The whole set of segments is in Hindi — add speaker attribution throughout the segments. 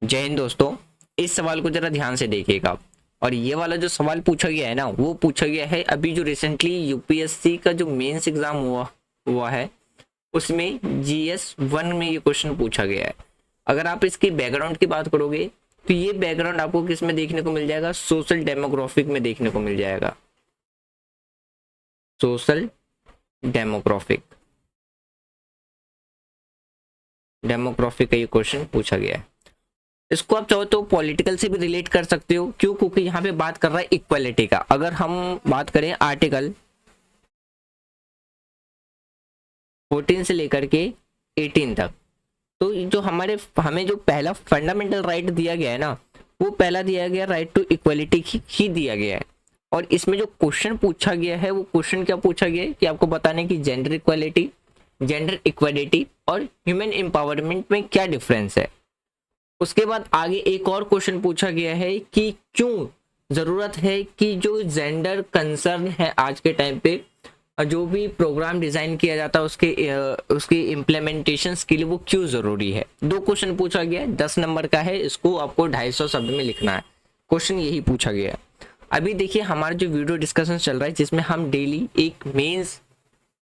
Speaker 1: जय हिंद दोस्तों। इस सवाल को जरा ध्यान से देखिएगा। और ये वाला जो सवाल पूछा गया है ना, वो पूछा गया है अभी जो रिसेंटली यूपीएससी का जो मेंस एग्जाम हुआ है, उसमें GS 1 में ये क्वेश्चन पूछा गया है। अगर आप इसकी बैकग्राउंड की बात करोगे तो ये बैकग्राउंड आपको किस में देखने को मिल जाएगा? सोशल डेमोग्राफिक में देखने को मिल जाएगा। सोशल डेमोग्राफिक डेमोग्राफिक का ये क्वेश्चन पूछा गया है। इसको आप चाहो तो पॉलिटिकल से भी रिलेट कर सकते हो। क्यों? क्योंकि यहाँ पे बात कर रहा है इक्वालिटी का। अगर हम बात करें आर्टिकल 14 से लेकर के 18 तक, तो जो हमें जो पहला फंडामेंटल राइट दिया गया है ना, वो पहला दिया गया राइट टू इक्वालिटी ही दिया गया है। और इसमें जो क्वेश्चन पूछा गया है, वो क्वेश्चन क्या पूछा गया है कि आपको बताने की जेंडर इक्वालिटी, जेंडर इक्वालिटी और ह्यूमन एम्पावरमेंट में क्या डिफरेंस है। उसके बाद आगे एक और क्वेश्चन पूछा गया है कि क्यों जरूरत है कि जो जेंडर कंसर्न है आज के टाइम पे जो भी प्रोग्राम डिजाइन किया जाता है उसके इम्प्लीमेंटेशन के लिए वो क्यों जरूरी है। दो क्वेश्चन पूछा गया है, 10 नंबर का है। इसको आपको 250 शब्द में लिखना है। क्वेश्चन यही पूछा गया है। अभी देखिए हमारा जो वीडियो डिस्कशन चल रहा है, जिसमें हम डेली एक मेंस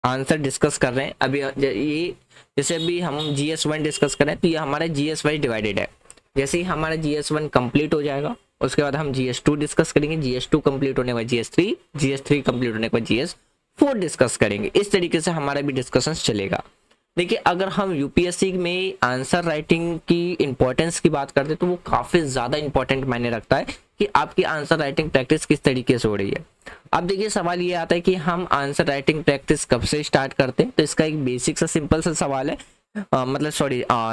Speaker 1: आंसर डिस्कस कर रहे हैं। अभी ये जैसे अभी हम GS 1 डिस्कस कर रहे हैं, तो ये हमारा GS वाइज डिवाइडेड है। जैसे ही हमारा GS 1 कंप्लीट हो जाएगा, उसके बाद हम GS 2 डिस्कस करेंगे। GS 2 कंप्लीट होने के बाद GS 3 कंप्लीट होने के बाद GS 4 डिस्कस करेंगे। इस तरीके से हमारा भी डिस्कशन चलेगा। देखिए अगर हम यूपीएससी में आंसर राइटिंग की इंपॉर्टेंस की बात करते हैं, तो वो काफ़ी ज़्यादा इंपॉर्टेंट मायने रखता है कि आपकी आंसर राइटिंग प्रैक्टिस किस तरीके से हो रही है। अब देखिए सवाल ये आता है कि हम आंसर राइटिंग प्रैक्टिस कब से स्टार्ट करते हैं। तो इसका एक बेसिक सा सिंपल सा सवाल है,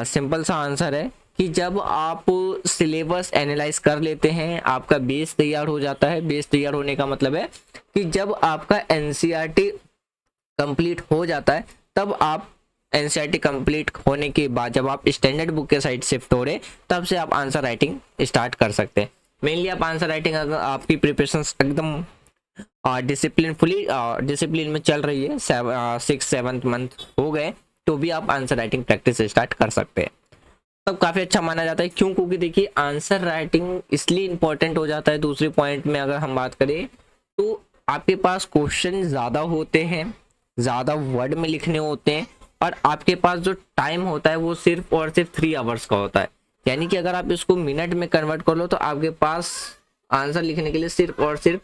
Speaker 1: सिंपल सा आंसर है कि जब आप सिलेबस एनालाइज कर लेते हैं, आपका बेस तैयार हो जाता है। बेस तैयार होने का मतलब है कि जब आपका एनसीईआरटी कंप्लीट हो जाता है, तब आप एनसीईआरटी कंप्लीट होने के बाद जब आप स्टैंडर्ड बुक के साइड शिफ्ट हो रहे, तब से आप आंसर राइटिंग स्टार्ट कर सकते हैं। मेनली आप आंसर राइटिंग अगर आपकी प्रिपरेशन एकदम डिसिप्लिन में चल रही है, 6-7 मंथ हो गए, तो भी आप आंसर राइटिंग प्रैक्टिस स्टार्ट कर सकते हैं। तब काफ़ी अच्छा माना जाता है। क्यों? क्योंकि देखिए आंसर राइटिंग इसलिए इंपॉर्टेंट हो जाता है। दूसरे पॉइंट में अगर हम बात करें, तो आपके पास क्वेश्चन ज़्यादा होते हैं, ज़्यादा वर्ड में लिखने होते हैं, और आपके पास जो टाइम होता है वो सिर्फ और सिर्फ 3 आवर्स का होता है। यानी कि अगर आप इसको मिनट में कन्वर्ट कर लो, तो आपके पास आंसर लिखने के लिए सिर्फ और सिर्फ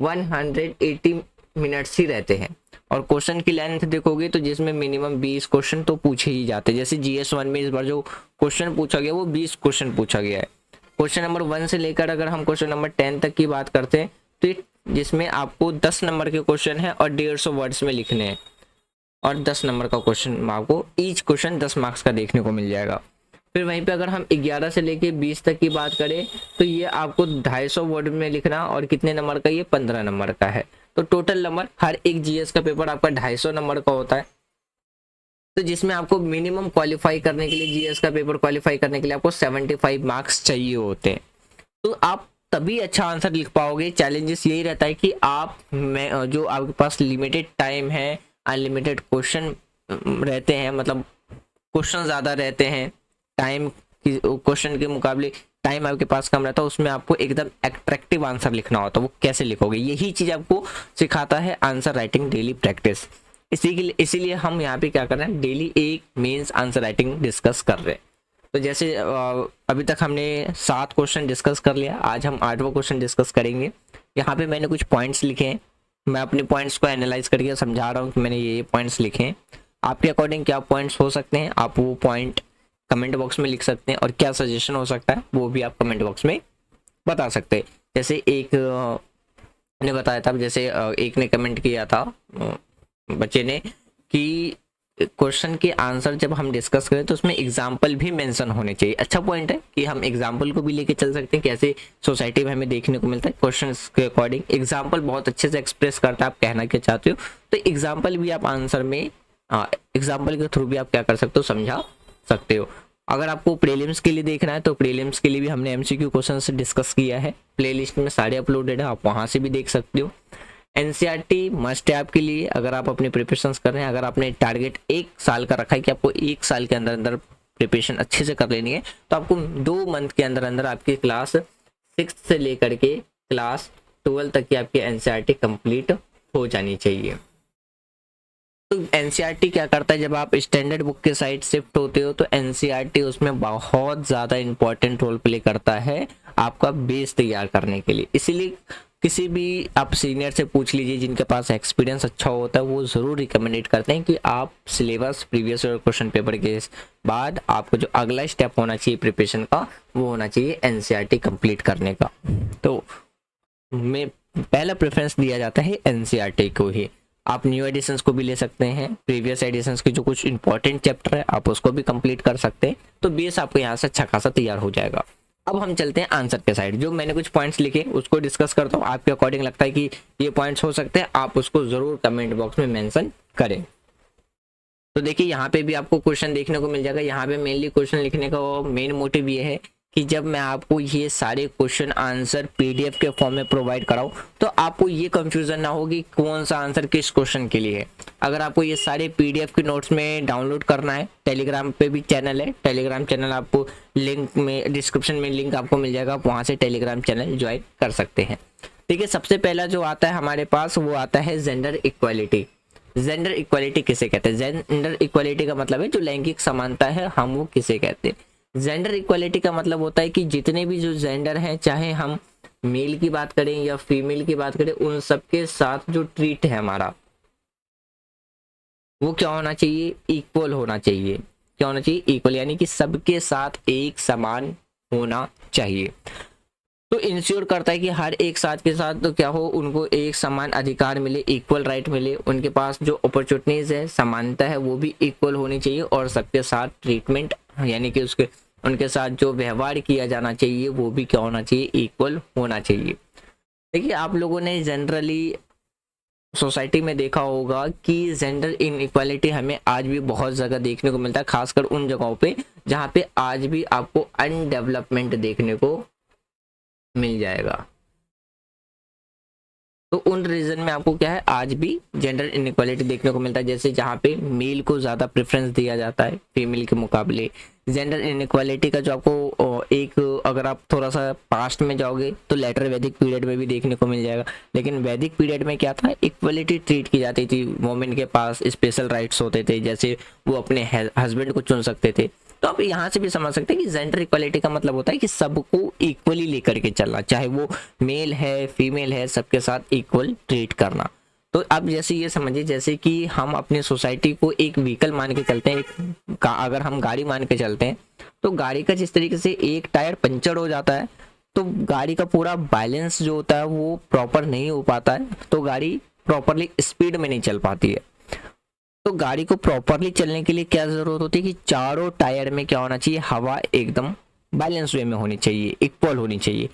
Speaker 1: 180 मिनट्स ही रहते हैं। और क्वेश्चन की लेंथ देखोगे तो जिसमें मिनिमम 20 क्वेश्चन तो पूछे ही जाते हैं। जैसे GS 1 में इस बार जो क्वेश्चन पूछा गया वो 20 क्वेश्चन पूछा गया है। क्वेश्चन नंबर 1 से लेकर अगर हम क्वेश्चन नंबर 10 तक की बात करते हैं, तो जिसमें आपको 10 नंबर के क्वेश्चन है और 150 वर्ड्स में लिखने हैं, और 10 नंबर का क्वेश्चन आपको ईच क्वेश्चन 10 मार्क्स का देखने को मिल जाएगा। फिर वहीं पे अगर हम 11 से लेके 20 तक की बात करें, तो ये आपको 250 वर्ड में लिखना, और कितने नंबर का? ये 15 नंबर का है। तो टोटल नंबर हर एक GS का पेपर आपका 250 नंबर का होता है। तो जिसमें आपको मिनिमम क्वालिफाई करने के लिए, GS का पेपर क्वालिफाई करने के लिए आपको 75 मार्क्स चाहिए होते हैं। तो आप तभी अच्छा आंसर लिख पाओगे। चैलेंजेस यही रहता है कि आप में जो आपके पास लिमिटेड टाइम है, अनलिमिटेड क्वेश्चन रहते हैं, मतलब क्वेश्चन ज़्यादा रहते हैं, टाइम की क्वेश्चन के मुकाबले टाइम आपके पास कम रहता है, उसमें आपको एकदम अट्रैक्टिव आंसर लिखना होता है। वो कैसे लिखोगे, यही चीज़ आपको सिखाता है आंसर राइटिंग डेली प्रैक्टिस। इसीलिए हम यहाँ पे क्या कर रहे हैं, डेली एक मेंस आंसर राइटिंग डिस्कस कर रहे हैं। तो जैसे अभी तक हमने 7 क्वेश्चन डिस्कस कर लिया, आज हम 8वां क्वेश्चन डिस्कस करेंगे। यहाँ पे मैंने कुछ पॉइंट्स लिखे हैं, मैं अपने पॉइंट्स को एनालाइज करके समझा रहा हूँ कि मैंने ये पॉइंट्स लिखे हैं। आपके अकॉर्डिंग क्या पॉइंट्स हो सकते हैं, आप वो पॉइंट कमेंट बॉक्स में लिख सकते हैं, और क्या सजेशन हो सकता है वो भी आप कमेंट बॉक्स में बता सकते हैं। जैसे एक ने बताया था, जैसे एक ने कमेंट किया था बच्चे ने कि क्वेश्चन के आंसर जब हम डिस्कस करें तो उसमें एग्जाम्पल भी मेंशन होने चाहिए। अच्छा पॉइंट है कि हम एग्जाम्पल को भी लेके चल सकते हैं, कैसे सोसाइटी में हमें देखने को मिलता है। क्वेश्चन के अकॉर्डिंग एग्जाम्पल बहुत अच्छे से एक्सप्रेस करता है आप कहना क्या चाहते हो। तो एग्जाम्पल भी आप आंसर में एग्जाम्पल के थ्रू भी आप क्या कर सकते हो, समझा सकते हो। अगर आपको प्रीलिम्स के लिए देखना है, तो प्रीलिम्स के लिए भी हमने MCQ क्वेश्चन डिस्कस किया है, प्लेलिस्ट में सारे अपलोडेड है, आप वहाँ से भी देख सकते हो। एनसीईआरटी मस्ट है आपके लिए अगर आप अपनी प्रिपरेशंस कर रहे हैं। अगर आपने टारगेट 1 साल का रखा है कि आपको 1 साल के अंदर अंदर प्रिपरेशन अच्छे से कर लेनी है तो आपको 2 मंथ के अंदर अंदर आपकी क्लास 6 से लेकर के क्लास 12 तक की आपकी एनसीईआरटी कंप्लीट हो जानी चाहिए। तो एनसीईआरटी क्या करता है, जब आप स्टैंडर्ड बुक के साइड शिफ्ट होते हो तो एनसीईआरटी उसमें बहुत ज़्यादा इंपॉर्टेंट रोल प्ले करता है आपका बेस तैयार करने के लिए। इसीलिए किसी भी आप सीनियर से पूछ लीजिए जिनके पास एक्सपीरियंस अच्छा होता है, वो ज़रूर रिकमेंडेड करते हैं कि आप syllabus previous year question paper के बाद आपको जो अगला स्टेप होना चाहिए प्रिपरेशन का वो होना चाहिए एनसीईआरटी कंप्लीट करने का। तो में पहला प्रेफरेंस दिया जाता है एनसीईआरटी को ही। आप न्यू एडिशंस को भी ले सकते हैं, प्रीवियस एडिशंस के जो कुछ इंपॉर्टेंट चैप्टर है आप उसको भी कंप्लीट कर सकते हैं, तो बेस आपको यहाँ से अच्छा खासा तैयार हो जाएगा। अब हम चलते हैं आंसर के साइड। जो मैंने कुछ पॉइंट्स लिखे उसको डिस्कस करता हूँ, आपके अकॉर्डिंग लगता है कि ये पॉइंट्स हो सकते हैं आप उसको जरूर कमेंट बॉक्स में मेंशन करें। तो देखिए यहाँ पे भी आपको क्वेश्चन देखने को मिल जाएगा। यहाँ पे मेनली क्वेश्चन लिखने का मेन मोटिव ये है कि जब मैं आपको ये सारे क्वेश्चन आंसर पीडीएफ के फॉर्म में प्रोवाइड कराऊं तो आपको ये कंफ्यूजन ना हो कि कौन सा आंसर किस क्वेश्चन के लिए है। अगर आपको ये सारे पीडीएफ के नोट्स में डाउनलोड करना है, टेलीग्राम पे भी चैनल है, टेलीग्राम चैनल आपको लिंक में डिस्क्रिप्शन में लिंक आपको मिल जाएगा, आप वहाँ से टेलीग्राम चैनल ज्वाइन कर सकते हैं। ठीक है, सबसे पहला जो आता है हमारे पास वो आता है जेंडर इक्वालिटी। जेंडर इक्वालिटी किसे कहते हैं? जेंडर इक्वालिटी का मतलब है जो लैंगिक समानता है, हम वो किसे कहते हैं। जेंडर इक्वालिटी का मतलब होता है कि जितने भी जो जेंडर हैं, चाहे हम मेल की बात करें या फीमेल की बात करें, उन सबके साथ जो ट्रीट है हमारा वो क्या होना चाहिए? इक्वल होना चाहिए। क्या होना चाहिए? इक्वल, यानी कि सबके साथ एक समान होना चाहिए। तो इंश्योर करता है कि हर एक साथ के साथ तो क्या हो, उनको एक समान अधिकार मिले, इक्वल राइट मिले, उनके पास जो अपॉर्चुनिटीज है, समानता है वो भी इक्वल होनी चाहिए, और सबके साथ ट्रीटमेंट यानी कि उसके उनके साथ जो व्यवहार किया जाना चाहिए वो भी क्या होना चाहिए? इक्वल होना चाहिए। देखिए आप लोगों ने जनरली सोसाइटी में देखा होगा कि जेंडर इनइक्वालिटी हमें आज भी बहुत जगह देखने को मिलता है, खासकर उन जगहों पे जहाँ पे आज भी आपको अनडेवलपमेंट देखने को मिल जाएगा। तो उन रीजन में आपको क्या है, आज भी जेंडर इनइक्वालिटी देखने को मिलता है, जैसे जहाँ पे मेल को ज़्यादा प्रेफरेंस दिया जाता है फीमेल के मुकाबले। जेंडर इनइक्वालिटी का जो आपको एक, अगर आप थोड़ा सा पास्ट में जाओगे तो लेटर वैदिक पीरियड में भी देखने को मिल जाएगा, लेकिन वैदिक पीरियड में क्या था, इक्वलिटी ट्रीट की जाती थी, वुमेन के पास स्पेशल राइट्स होते थे, जैसे वो अपने हस्बैंड को चुन सकते थे। तो आप यहाँ से भी समझ सकते हैं कि जेंडर इक्वालिटी का मतलब होता है कि सबको इक्वली लेकर के चलना, चाहे वो मेल है फीमेल है, सबके साथ इक्वल ट्रीट करना। तो अब जैसे ये समझिए, जैसे कि हम अपनी सोसाइटी को एक व्हीकल मान के चलते हैं, अगर हम गाड़ी मान के चलते हैं तो गाड़ी का जिस तरीके से एक टायर पंचर हो जाता है तो गाड़ी का पूरा बैलेंस जो होता है वो प्रॉपर नहीं हो पाता है, तो गाड़ी प्रॉपरली स्पीड में नहीं चल पाती है। तो गाड़ी को प्रॉपरली चलने के लिए क्या जरूरत होती है कि चारों टायर में क्या होना चाहिए, हवा एकदम बैलेंस वे में होनी चाहिए, इक्वल होनी चाहिए।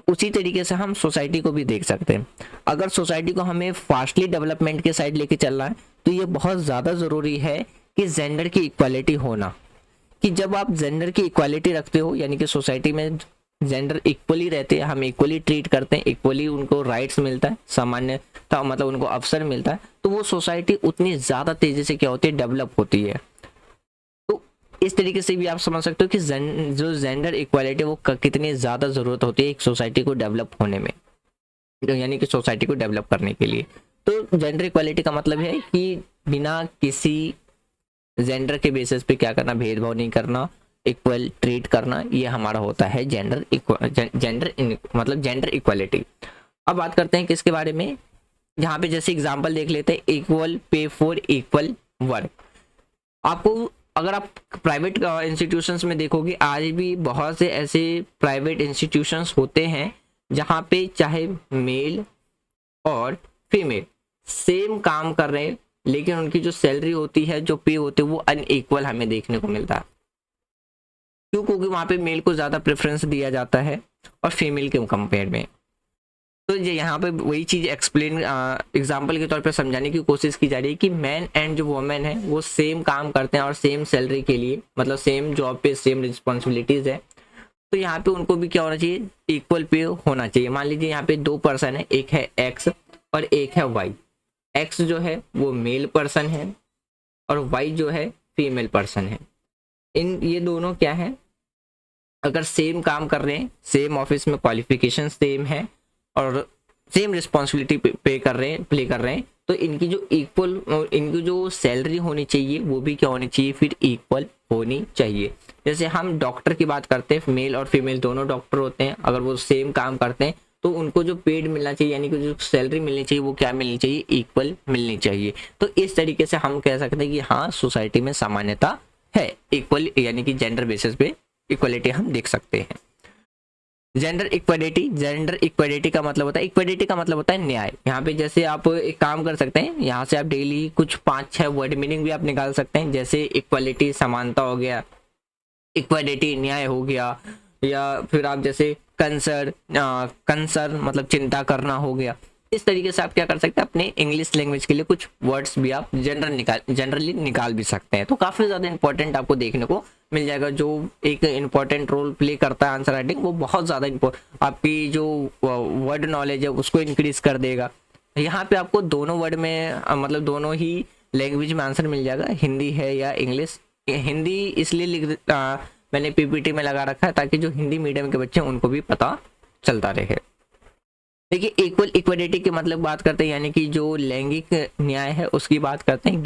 Speaker 1: उसी तरीके से हम सोसाइटी को भी देख सकते हैं। अगर सोसाइटी को हमें फास्टली डेवलपमेंट के साइड लेके चलना है तो ये बहुत ज़्यादा ज़रूरी है कि जेंडर की इक्वालिटी होना, कि जब आप जेंडर की इक्वालिटी रखते हो यानी कि सोसाइटी में जेंडर इक्वली रहते हैं, हम इक्वली ट्रीट करते हैं, इक्वली उनको राइट्स मिलता है, सामान्यता मतलब उनको अवसर मिलता है, तो वो सोसाइटी उतनी ज़्यादा तेज़ी से क्या होती है, डेवलप होती है। तो इस तरीके से भी आप समझ सकते हो कि जो जेंडर इक्वालिटी वो कितनी ज़्यादा ज़रूरत होती है एक सोसाइटी को डेवलप होने में, यानी कि सोसाइटी को डेवलप करने के लिए। तो जेंडर इक्वालिटी का मतलब है कि बिना किसी जेंडर के बेसिस पे क्या करना, भेदभाव नहीं करना, इक्वल ट्रीट करना, ये हमारा होता है जेंडर मतलब जेंडर इक्वालिटी। अब बात करते हैं किसके बारे में, जहाँ पे जैसे एग्जांपल देख लेते हैं, equal pay for equal work. आपको अगर आप प्राइवेट इंस्टीट्यूशंस में देखोगे, आज भी बहुत से ऐसे प्राइवेट इंस्टीट्यूशंस होते हैं जहाँ पे चाहे मेल और फीमेल सेम काम कर रहे हैं, लेकिन उनकी जो सैलरी होती है, जो पे होते हैं, वो अनइक्वल हमें देखने को मिलता है। क्यों? क्योंकि वहाँ पे मेल को ज़्यादा प्रेफरेंस दिया जाता है और फीमेल के कंपेयर में। तो ये यहाँ पे वही चीज़ एक्सप्लेन एग्जांपल के तौर पे समझाने की कोशिश की जा रही है कि मैन एंड जो वुमेन है वो सेम काम करते हैं और सेम सैलरी के लिए, मतलब सेम जॉब पे सेम रिस्पॉन्सिबिलिटीज़ है, तो यहाँ पे उनको भी क्या होना चाहिए, इक्वल पे होना चाहिए। मान लीजिए यहाँ पे 2 पर्सन है, एक है एक्स और एक है वाई। एक्स जो है वो मेल पर्सन है और वाई जो है फीमेल पर्सन है। इन ये दोनों क्या है, अगर सेम काम कर रहे हैं, सेम ऑफिस में क्वालिफिकेशन सेम है और सेम रिस्पॉन्सिबिलिटी प्ले कर रहे हैं, तो इनकी जो इनकी जो सैलरी होनी चाहिए वो भी क्या होनी चाहिए, फिर इक्वल होनी चाहिए। जैसे हम डॉक्टर की बात करते हैं, मेल और फीमेल दोनों डॉक्टर होते हैं, अगर वो सेम काम करते हैं तो उनको जो पेड मिलना चाहिए, यानी कि जो सैलरी मिलनी चाहिए वो क्या मिलनी चाहिए, इक्वल मिलनी चाहिए। तो इस तरीके से हम कह सकते हैं कि हाँ, सोसाइटी में सामान्यता है, इक्वल यानी कि जेंडर बेसिस पे इक्वलिटी हम देख सकते हैं। जेंडर इक्वालिटी का मतलब होता है, इक्वालिटी का मतलब होता है न्याय। यहाँ पे जैसे आप एक काम कर सकते हैं, यहाँ से आप डेली कुछ 5-6 वर्ड मीनिंग भी आप निकाल सकते हैं, जैसे इक्वालिटी समानता हो गया, इक्वालिटी न्याय हो गया, या फिर आप जैसे कंसर्न मतलब चिंता करना हो गया। इस तरीके से आप क्या कर सकते हैं, अपने इंग्लिश लैंग्वेज के लिए कुछ वर्ड्स भी आप जनरली निकाल भी सकते हैं। तो काफ़ी ज़्यादा इंपॉर्टेंट आपको देखने को मिल जाएगा। जो एक इम्पॉर्टेंट रोल प्ले करता है आंसर राइटिंग, वो बहुत ज़्यादा आपकी जो वर्ड नॉलेज है उसको इंक्रीज कर देगा। यहाँ पे आपको दोनों वर्ड में मतलब दोनों ही लैंग्वेज में आंसर मिल जाएगा, हिंदी है या इंग्लिश। हिंदी इसलिए मैंने पीपीटी में लगा रखा है ताकि जो हिंदी मीडियम के बच्चे हैं उनको भी पता चलता रहे। देखिए, इक्वलिटी की मतलब बात करते हैं, यानी कि जो लैंगिक न्याय है उसकी बात करते हैं।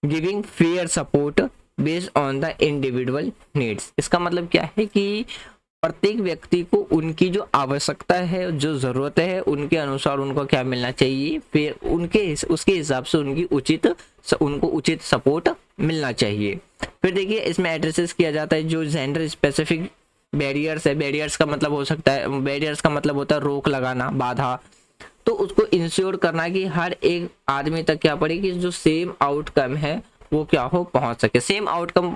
Speaker 1: Giving fair support based on the individual needs. इसका मतलब क्या है कि प्रत्येक व्यक्ति को उनकी जो आवश्यकता है, जो ज़रूरत है, उनके अनुसार उनको क्या मिलना चाहिए, फिर उसके हिसाब से उनको उचित सपोर्ट मिलना चाहिए। फिर देखिए, इसमें एड्रेसेस किया जाता है जो जेंडर स्पेसिफिक बैरियर्स है। बैरियर्स का मतलब होता है रोक लगाना, बाधा। तो उसको इंश्योर करना कि हर एक आदमी तक क्या पड़े कि जो सेम आउटकम है वो क्या हो, पहुंच सके। सेम आउटकम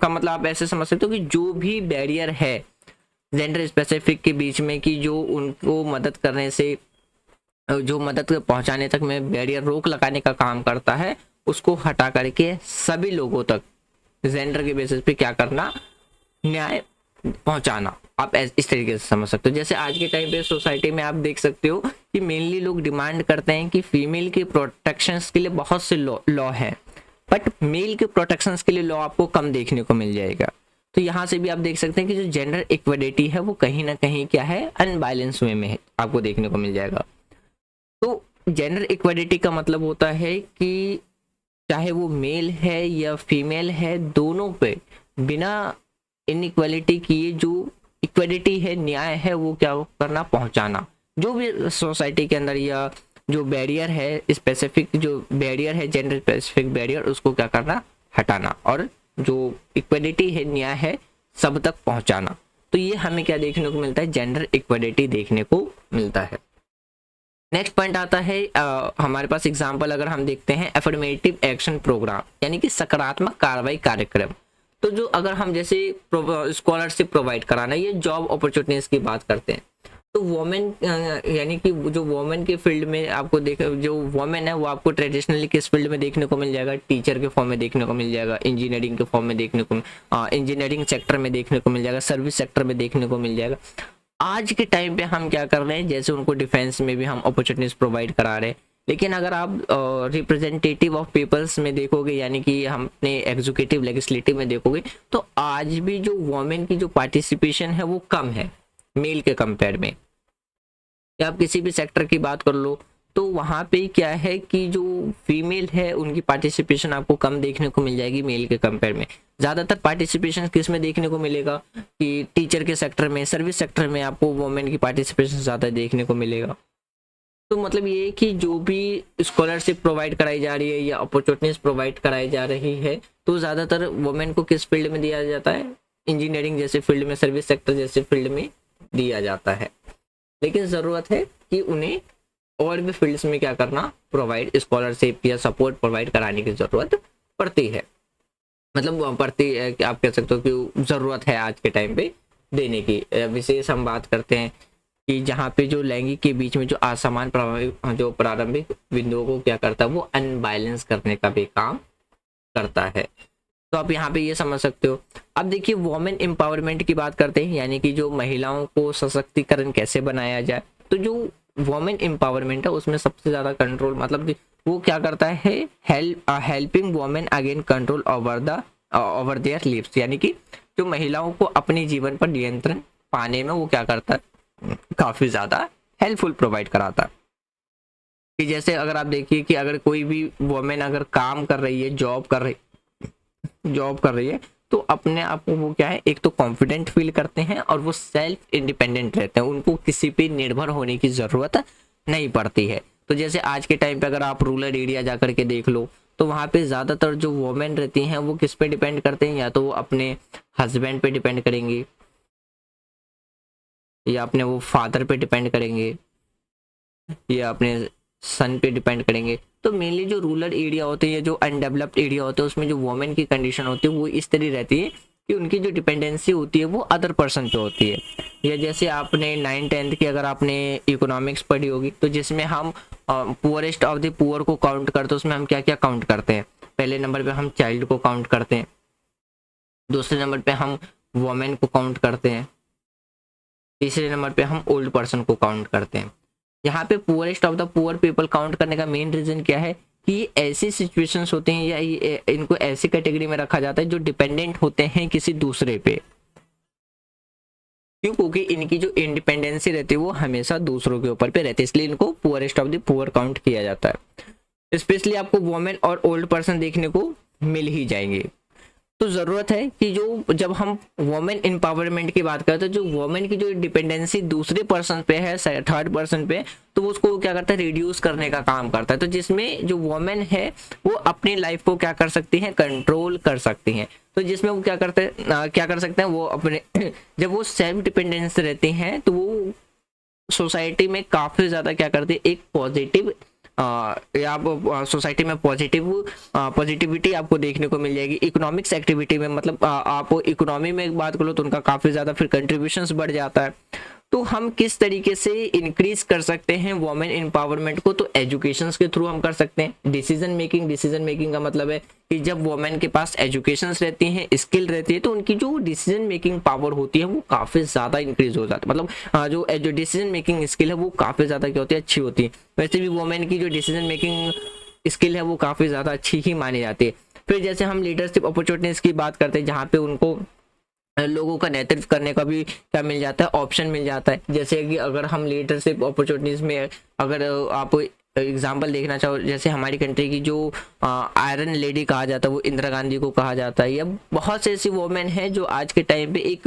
Speaker 1: का मतलब आप ऐसे समझ सकते हो कि जो भी बैरियर है जेंडर स्पेसिफिक के बीच में, कि जो उनको मदद करने से, जो मदद पहुंचाने तक में बैरियर रोक लगाने का काम करता है, उसको हटा करके सभी लोगों तक जेंडर के बेसिस पे क्या करना, न्याय पहुंचाना। आप इस तरीके से समझ सकते हो। जैसे आज के टाइम पे सोसाइटी में आप देख सकते हो कि मेनली लोग डिमांड करते हैं कि फीमेल के प्रोटेक्शंस के लिए बहुत से लॉ हैं, बट मेल के प्रोटेक्शंस के लिए लॉ आपको कम देखने को मिल जाएगा। तो यहाँ से भी आप देख सकते हैं कि जो जेंडर इक्वलिटी है वो कहीं ना कहीं क्या है, अनबैलेंस वे में है, आपको देखने को मिल जाएगा। तो जेंडर इक्वलिटी का मतलब होता है कि चाहे वो मेल है या फीमेल है, दोनों पे बिना इनइक्वालिटी किए जो इक्वलिटी है, न्याय है, वो क्या करना, पहुंचाना। जो भी सोसाइटी के अंदर या जो बैरियर है, स्पेसिफिक जो बैरियर है, जेंडर स्पेसिफिक बैरियर, उसको क्या करना, हटाना, और जो इक्वलिटी है, न्याय है, सब तक पहुंचाना। तो ये हमें क्या देखने को मिलता है, जेंडर इक्वलिटी देखने को मिलता है। नेक्स्ट पॉइंट आता है हमारे पास एग्जांपल अगर हम देखते हैं, एफर्मेटिव एक्शन प्रोग्राम, यानी कि सकारात्मक कार्रवाई कार्यक्रम। तो जो अगर हम जैसे स्कॉलरशिप प्रोवाइड कराना, ये जॉब अपॉर्चुनिटीज की बात करते हैं, तो वोमेन यानी कि जो वोमेन के फील्ड में आपको जो वोमेन है वो आपको ट्रेडिशनली किस फील्ड में देखने को मिल जाएगा, टीचर के फॉर्म में देखने को मिल जाएगा, इंजीनियरिंग के फॉर्म में देखने को, इंजीनियरिंग सेक्टर में देखने को मिल जाएगा, सर्विस सेक्टर में देखने को मिल जाएगा। आज के टाइम पे हम क्या कर रहे हैं, जैसे उनको डिफेंस में भी हम अपॉर्चुनिटीज प्रोवाइड करा रहे हैं। लेकिन अगर आप रिप्रेजेंटेटिव ऑफ पीपल्स में देखोगे, यानी कि हम अपने एग्जीक्यूटिव लेजिस्लेटिव में देखोगे, तो आज भी जो वोमेन की जो पार्टिसिपेशन है वो कम है मेल के कंपेयर में। या आप किसी भी सेक्टर की बात कर लो, तो वहाँ पे क्या है कि जो फीमेल है उनकी पार्टिसिपेशन आपको कम देखने को मिल जाएगी मेल के कंपेयर में। ज़्यादातर पार्टिसिपेशन किस में देखने को मिलेगा कि टीचर के सेक्टर में, सर्विस सेक्टर में आपको वुमेन की पार्टिसिपेशन ज़्यादा देखने को मिलेगा। तो मतलब ये कि जो भी स्कॉलरशिप प्रोवाइड कराई जा रही है या अपॉर्चुनिटीज प्रोवाइड कराई जा रही है, तो ज़्यादातर वुमेन को किस फील्ड में दिया जाता है, इंजीनियरिंग जैसे फील्ड में, सर्विस सेक्टर जैसे फील्ड में दिया जाता है। लेकिन ज़रूरत है कि उन्हें और भी फील्ड्स में क्या करना, प्रोवाइड स्कॉलरशिप या सपोर्ट प्रोवाइड कराने की ज़रूरत पड़ती है। मतलब पड़ती है कि आप कह सकते हो कि ज़रूरत है आज के टाइम पे देने की। विशेष हम बात करते हैं कि जहाँ पे जो लैंगिक के बीच में जो असमान जो प्रारंभिक बिंदुओं को क्या करता है, वो अनबैलेंस करने का भी काम करता है। तो आप यहाँ पे ये समझ सकते हो। अब देखिए, वुमेन एम्पावरमेंट की बात करते हैं, यानी कि जो महिलाओं को सशक्तिकरण कैसे बनाया जाए। तो जो वुमेन एम्पावरमेंट है उसमें सबसे ज़्यादा कंट्रोल, मतलब वो क्या करता है, helping women again control over their lives, यानी कि जो महिलाओं को अपने जीवन पर नियंत्रण पाने में वो क्या करता है, काफ़ी ज़्यादा हेल्पफुल प्रोवाइड कराता है। कि जैसे अगर आप देखिए कि अगर कोई भी वुमेन अगर काम कर रही है, जॉब कर रही है, तो अपने आप को वो क्या है, एक तो कॉन्फिडेंट फील करते हैं और वो सेल्फ इंडिपेंडेंट रहते हैं, उनको किसी पे निर्भर होने की ज़रूरत नहीं पड़ती है। तो जैसे आज के टाइम पे अगर आप रूरल एरिया जा कर के देख लो, तो वहाँ पे ज़्यादातर जो वुमेन रहती हैं वो किस पे डिपेंड करते हैं, या तो वो अपने हस्बैंड पे डिपेंड करेंगी, या अपने वो फादर पे डिपेंड करेंगे, या अपने सन पे डिपेंड करेंगे। तो मेनली जो रूरल एरिया होते हैं या जो अनडेवलप्ड एरिया होते हैं उसमें जो वुमेन की कंडीशन होती है वो इस तरह रहती है कि उनकी जो डिपेंडेंसी होती है वो अदर पर्सन पे होती है। या जैसे आपने 9th-10th की अगर आपने इकोनॉमिक्स पढ़ी होगी, तो जिसमें हम पुअरेस्ट ऑफ द पुअर को काउंट करते हैं, उसमें हम क्या क्या काउंट करते हैं, पहले नंबर पे हम चाइल्ड को काउंट करते हैं, दूसरे नंबर पे हम वुमेन को काउंट करते हैं, तीसरे नंबर पे हम ओल्ड पर्सन को काउंट करते हैं। यहाँ पे poorest of the poor people count करने का मेन रीजन क्या है कि ये ऐसी सिचुएशंस होते हैं या इनको ऐसी कैटेगरी में रखा जाता है जो डिपेंडेंट होते हैं किसी दूसरे पे। क्यों? क्योंकि इनकी जो इंडिपेंडेंसी रहती है वो हमेशा दूसरों के ऊपर पे रहती है, इसलिए इनको poorest of the poor count किया जाता है। स्पेशली आपको वुमेन और ओल्ड पर्सन देखने को मिल ही जाएंगे। तो ज़रूरत है कि जो जब हम वुमेन एम्पावरमेंट की बात करते हैं, जो वुमेन की जो डिपेंडेंसी दूसरे पर्सन पे है, थर्ड पर्सन पे, तो वो उसको क्या करता है, रिड्यूस करने का काम करता है। तो जिसमें जो वुमेन है वो अपनी लाइफ को क्या कर सकती हैं, कंट्रोल कर सकती हैं। तो जिसमें वो क्या कर सकते हैं, वो अपने जब वो सेल्फ डिपेंडेंस रहती हैं तो वो सोसाइटी में काफ़ी ज़्यादा क्या करती है, एक पॉजिटिव या सोसाइटी में पॉजिटिविटी आपको देखने को मिल जाएगी। इकोनॉमिक्स एक्टिविटी में, मतलब आप इकोनॉमी में एक बात करो तो उनका काफ़ी ज़्यादा फिर कंट्रीब्यूशंस बढ़ जाता है। तो हम किस तरीके से इंक्रीज कर सकते हैं वुमेन एम्पावरमेंट को, तो एजुकेशन के थ्रू हम कर सकते हैं। डिसीजन मेकिंग का मतलब है कि जब वुमेन के पास एजुकेशन रहती हैं, स्किल रहती है, तो उनकी जो डिसीजन मेकिंग पावर होती है वो काफ़ी ज़्यादा इंक्रीज हो जाती है। मतलब जो डिसीजन मेकिंग स्किल है वो काफ़ी ज़्यादा क्या होती है, अच्छी होती है। वैसे भी वुमेन की जो डिसीजन मेकिंग स्किल है वो काफ़ी ज़्यादा अच्छी ही मानी जाती है। फिर जैसे हम लीडरशिप अपॉर्चुनिटीज़ की बात करते हैं, जहाँ पे उनको लोगों का नेतृत्व करने का भी क्या मिल जाता है, ऑप्शन मिल जाता है। जैसे कि अगर हम लीडरशिप अपॉर्चुनिटीज़ में अगर आप एग्जाम्पल देखना चाहो, जैसे हमारी कंट्री की जो आयरन लेडी कहा जाता है वो इंदिरा गांधी को कहा जाता है, या बहुत से ऐसी वुमेन हैं जो आज के टाइम पे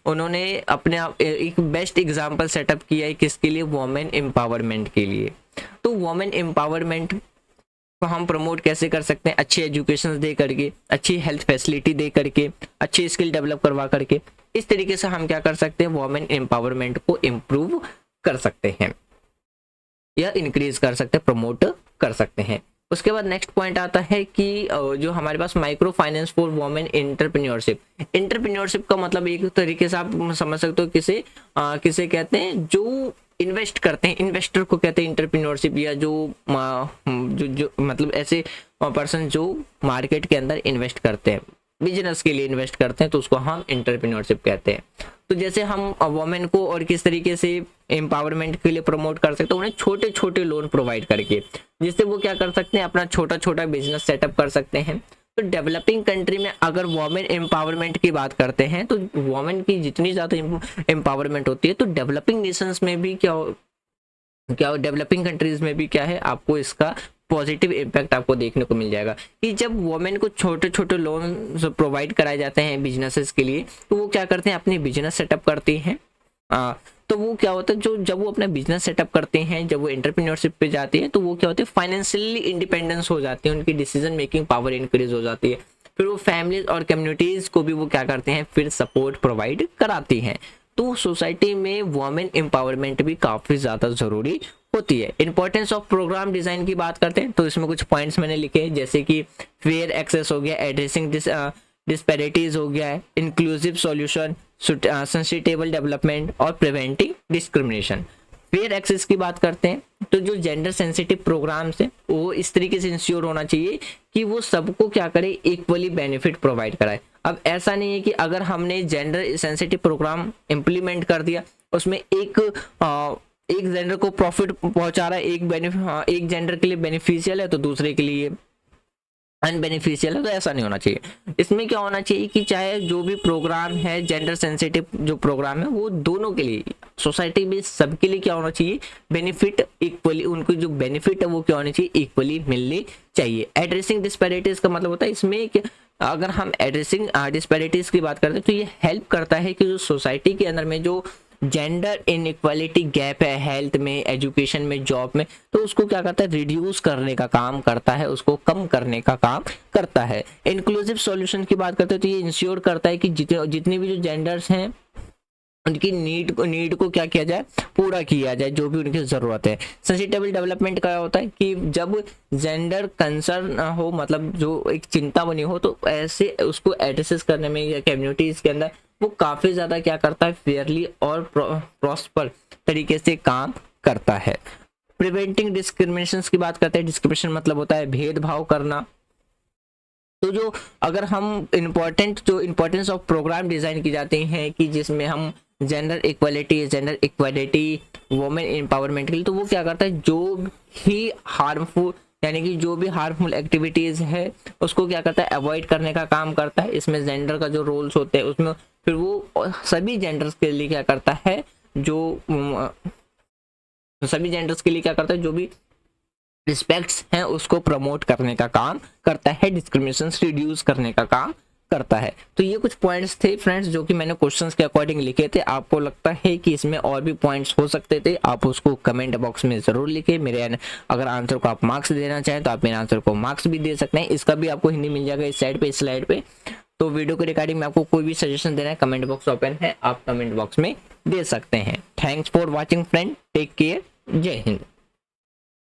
Speaker 1: उन्होंने अपने आप एक बेस्ट एग्जाम्पल सेटअप किया है, किसके लिए, वुमेन एम्पावरमेंट के लिए। तो वुमेन एम्पावरमेंट को हम प्रमोट कैसे कर सकते हैं, अच्छी एजुकेशन दे करके, अच्छी हेल्थ फैसिलिटी दे करके, अच्छी स्किल डेवलप करवा करके। इस तरीके से हम क्या कर सकते हैं, वुमेन एम्पावरमेंट को इम्प्रूव कर सकते हैं या इंक्रीज कर सकते हैं, प्रमोट कर सकते हैं। उसके बाद नेक्स्ट पॉइंट आता है कि जो हमारे पास micro finance for women entrepreneurship का मतलब एक तरीके से आप समझ सकते हो किसे कहते हैं, जो इन्वेस्ट करते हैं, इन्वेस्टर को कहते हैं एंटरप्रेन्योरशिप, या जो मतलब ऐसे पर्सन जो मार्केट के अंदर इन्वेस्ट करते हैं, बिजनेस के लिए इन्वेस्ट करते हैं, तो उसको हम एंटरप्रेन्योरशिप कहते हैं। तो जैसे हम वुमेन को और किस तरीके से एम्पावरमेंट के लिए प्रमोट कर सकते हैं, उन्हें छोटे छोटे लोन प्रोवाइड करके, जिससे वो क्या कर सकते हैं, अपना छोटा छोटा बिजनेस सेटअप कर सकते हैं। तो डेवलपिंग कंट्री में अगर वुमेन एम्पावरमेंट की बात करते हैं, तो वुमेन की जितनी ज़्यादा एम्पावरमेंट होती है, तो डेवलपिंग नेशंस में भी क्या डेवलपिंग कंट्रीज में भी क्या है, आपको इसका पॉजिटिव इम्पैक्ट आपको देखने को मिल जाएगा कि जब वुमेन को छोटे छोटे लोन प्रोवाइड कराए जाते हैं बिजनेसेस के लिए, तो वो क्या करते हैं, अपनी बिजनेस सेटअप करती हैं। तो वो क्या होता है, जब वो अपना बिजनेस सेटअप करते हैं, जब वो एंटरप्रेन्योरशिप पे जाती है, तो वो क्या होते हैं, फाइनेंशियली इंडिपेंडेंस हो जाती है, उनकी डिसीजन मेकिंग पावर इंक्रीज हो जाती है। फिर वो फैमिलीज और कम्युनिटीज़ को भी वो क्या करते हैं, फिर सपोर्ट प्रोवाइड कराती हैं। तो सोसाइटी में वुमेन एम्पावरमेंट भी काफ़ी ज़्यादा ज़रूरी होती है। इंपॉर्टेंस ऑफ प्रोग्राम डिज़ाइन की बात करते हैं, तो इसमें कुछ पॉइंट्स मैंने लिखे, जैसे कि फेयर एक्सेस हो गया, एड्रेसिंग डिस्पैरिटीज हो गया है, इंक्लूसिव सॉल्यूशन, सस्टेनेबल डेवलपमेंट और प्रिवेंटिंग डिस्क्रिमिनेशन। फेयर एक्सेस की बात करते हैं, तो जो जेंडर सेंसिटिव प्रोग्राम्स हैं वो इस तरीके से इंश्योर होना चाहिए कि वो सबको क्या करे, इक्वली बेनिफिट प्रोवाइड कराए। अब ऐसा नहीं है कि अगर हमने जेंडर सेंसिटिव प्रोग्राम इम्प्लीमेंट कर दिया, उसमें एक एक जेंडर को प्रॉफिट पहुंचा रहा है, एक जेंडर के लिए बेनिफिशियल है तो दूसरे के लिए अनबेनिफिशियल है, तो ऐसा नहीं होना चाहिए। इसमें क्या होना चाहिए कि चाहे जो भी प्रोग्राम है, जेंडर सेंसिटिव जो प्रोग्राम है, वो दोनों के लिए, सोसाइटी में सबके लिए क्या होना चाहिए, बेनिफिट इक्वली, उनको जो बेनिफिट है वो क्या होनी चाहिए, इक्वली मिलनी चाहिए। एड्रेसिंग डिस्पैरिटीज का मतलब होता है इसमें कि अगर हम एड्रेसिंग डिस्पैरिटीज की बात करते हैं तो ये हेल्प करता है कि जो सोसाइटी के अंदर में जो जेंडर इनइक्वालिटी गैप है, हेल्थ में, एजुकेशन में, जॉब में, तो उसको क्या करता है, रिड्यूस करने का काम करता है, उसको कम करने का काम करता है। इंक्लूसिव सॉल्यूशन की बात करते हैं तो ये इंश्योर करता है कि जितने भी जो जेंडर्स हैं उनकी नीड को क्या किया जाए, पूरा किया जाए, जो भी उनकी जरूरत है। सस्टेनेबल डेवलपमेंट का होता है कि जब जेंडर कंसर्न हो, मतलब जो एक चिंता बनी हो, तो ऐसे उसको एड्रेस करने में या कम्युनिटीज के अंदर वो काफी ज्यादा क्या करता है, फेयरली और प्रॉस्पर तरीके से काम करता है। प्रिवेंटिंग डिस्क्रिमिनेशन की बात करते हैं, डिस्क्रिमिनेशन मतलब होता है भेदभाव करना। तो जो अगर हम इम्पोर्टेंस ऑफ प्रोग्राम डिजाइन की जाती हैं कि जिसमें हम जेंडर इक्वालिटी, वुमेन एम्पावरमेंट के लिए, तो वो क्या करता है, जो भी हार्मफुल, यानी कि जो भी हार्मफुल एक्टिविटीज है उसको क्या करता है, अवॉइड करने का काम करता है। इसमें जेंडर का जो रोल्स होते हैं उसमें फिर वो सभी जेंडर्स के लिए क्या करता है, जो भी रिस्पेक्ट्स हैं उसको प्रमोट करने का काम करता है, डिस्क्रिमिनेशन रिड्यूस करने का काम करता है। तो ये कुछ पॉइंट्स थे फ्रेंड्स जो कि मैंने क्वेश्चंस के अकॉर्डिंग लिखे थे। आपको लगता है कि इसमें और भी पॉइंट्स हो सकते थे, आप उसको कमेंट बॉक्स में जरूर लिखे। मेरे अगर आंसर को आप मार्क्स देना चाहें तो आप मेरे आंसर को मार्क्स भी दे सकते हैं। इसका भी आपको हिंदी मिल जाएगा इस साइड पे, इस स्लाइड पे। तो वीडियो के रिगार्डिंग में आपको कोई भी सजेशन देना है, कमेंट बॉक्स ओपन है, आप कमेंट बॉक्स में दे सकते हैं। Thanks for watching friend, take care, जय हिंद।